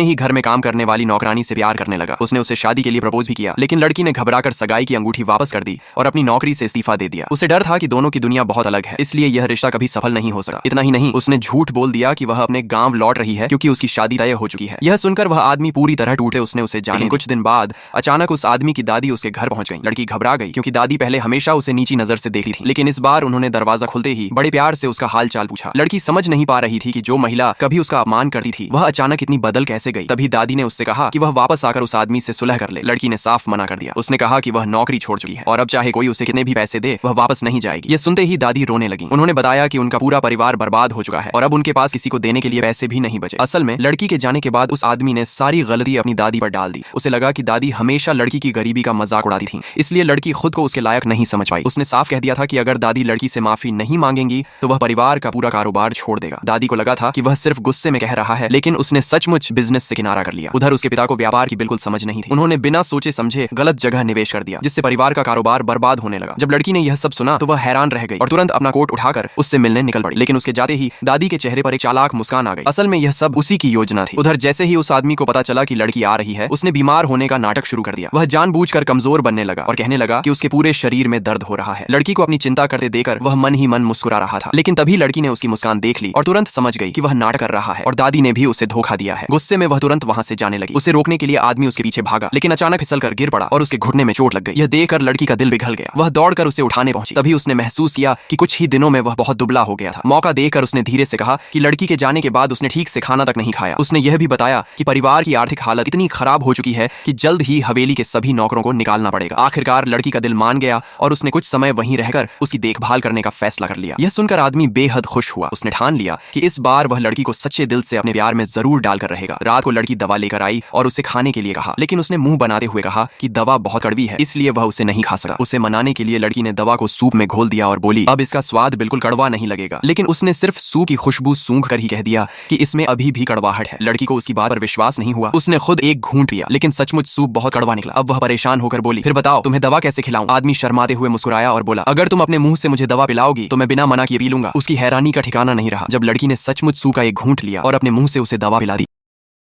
ही घर में काम करने वाली नौकरानी से प्यार करने लगा। उसने उसे शादी के लिए प्रपोज भी किया, लेकिन लड़की ने घबराकर सगाई की अंगूठी वापस कर दी और अपनी नौकरी से इस्तीफा दे दिया। उसे डर था कि दोनों की दुनिया बहुत अलग है, इसलिए यह रिश्ता कभी सफल नहीं हो सका। इतना ही नहीं, उसने झूठ बोल दिया कि वह अपने गांव लौट रही है क्योंकि उसकी शादी तय हो चुकी है। यह सुनकर वह आदमी पूरी तरह टूटे उसने उसे जाने। कुछ दिन बाद अचानक उस आदमी की दादी उसके घर पहुंच गई। लड़की घबरा गई क्योंकि दादी पहले हमेशा उसे नीची नजर से देखती थी, लेकिन इस बार उन्होंने दरवाजा खुलते ही बड़े प्यार से उसका हाल चाल पूछा। लड़की समझ नहीं पा रही थी कि जो महिला कभी उसका अपमान करती थी वह अचानक इतनी बदल कैसे गई। तभी दादी ने उससे कहा कि वह वापस आकर उस आदमी से सुलह कर ले। लड़की ने साफ मना कर दिया। उसने कहा कि वह नौकरी छोड़ चुकी है और अब चाहे कोई उसे कितने भी पैसे दे वह वापस नहीं जाएगी। ये सुनते ही दादी रोने लगी। उन्होंने बताया कि उनका पूरा परिवार बर्बाद हो चुका है और अब उनके पास किसी को देने के लिए पैसे भी नहीं बचे। असल में लड़की के जाने के बाद उस आदमी ने सारी गलती अपनी दादी पर डाल दी। उसे लगा कि दादी हमेशा लड़की की गरीबी का मजाक उड़ाती थी, इसलिए लड़की खुद को उसके लायक नहीं समझ पाई। उसने साफ कह दिया था कि अगर दादी लड़की से माफी नहीं मांगेंगी तो वह परिवार का पूरा कारोबार छोड़ देगा। दादी को लगा था कि वह सिर्फ गुस्से में कह रहा है, लेकिन उसने सचमुच बिजनेस से किनारा कर लिया। उधर उसके पिता को व्यापार की बिल्कुल समझ नहीं थी। उन्होंने बिना सोचे समझे गलत जगह निवेश कर दिया, जिससे परिवार का कारोबार बर्बाद होने लगा। जब लड़की ने यह सब सुना तो वह हैरान रह गई और तुरंत अपना कोट उठाकर उससे मिलने निकल पड़ी, लेकिन उसके जाते ही दादी के चेहरे पर एक चालाक मुस्कान आ गई। असल में यह सब उसी की योजना थी। उधर जैसे ही उस आदमी को पता चला कि लड़की आ रही है, उसने बीमार होने का नाटक शुरू कर दिया। वह जानबूझकर कमजोर बनने लगा और कहने लगा कि उसके पूरे शरीर में दर्द हो रहा है। लड़की को अपनी चिंता करते देखकर वह मन ही मन मुस्कुरा रहा था, लेकिन तभी लड़की ने उसकी मुस्कान देख ली और तुरंत समझ गई कि वह नाटक कर रहा है और दादी ने भी उसे धोखा दिया है। गुस्से में वह तुरंत वहां से जाने लगी। उसे रोकने के लिए आदमी उसके पीछे भागा, लेकिन अचानक फिसलकर गिर पड़ा और उसके घुटने में चोट लग गई। यह देखकर लड़की का दिल पिघल गया। वह दौड़कर उसे उठाने पहुंची। तभी उसने महसूस किया कि कुछ ही दिनों में वह बहुत दुबला हो गया था। मौका देखकर उसने धीरे से कहा कि लड़की के जाने के बाद उसने ठीक से खाना तक नहीं खाया। उसने यह भी बताया कि परिवार की आर्थिक हालत इतनी खराब हो चुकी है कि जल्द ही हवेली के सभी नौकरों को निकालना पड़ेगा। आखिरकार लड़की का दिल मान गया और उसने कुछ समय वहीं रहकर उसकी देखभाल करने का फैसला कर लिया। यह सुनकर आदमी बेहद खुश हुआ। उसने ठान लिया कि इस बार वह लड़की को सच्चे दिल से अपने प्यार में जरूर डालकर रहेगा। रात को लड़की दवा लेकर आई और उसे खाने के लिए कहा, लेकिन उसने मुंह बनाते हुए कहा कि दवा बहुत कड़वी है, इसलिए वह उसे नहीं खा सका। उसे मनाने के लिए लड़की ने दवा को सूप में घोल दिया और बोली, अब इसका स्वाद बिल्कुल कड़वा नहीं लगेगा। लेकिन उसने सिर्फ सूप की खुशबू सूंघ कर ही कह दिया कि इसमें अभी भी कड़वाहट है। लड़की को उसकी बात पर विश्वास नहीं हुआ। उसने खुद एक घूंट पिया, लेकिन सचमुच सूप बहुत कड़वा निकला। अब वह परेशान होकर बोली, फिर बताओ तुम्हें दवा कैसे खिलाऊं? आदमी शर्माते हुए मुस्कुराया और बोला, अगर तुम अपने मुंह से मुझे दवा पिलाओगी तो मैं बिना मना किए पी लूंगा। उसकी हैरानी का ठिकाना नहीं रहा जब लड़की ने सचमुच सूप का एक घूंट लिया और अपने मुंह से उसे दवा पिला दी।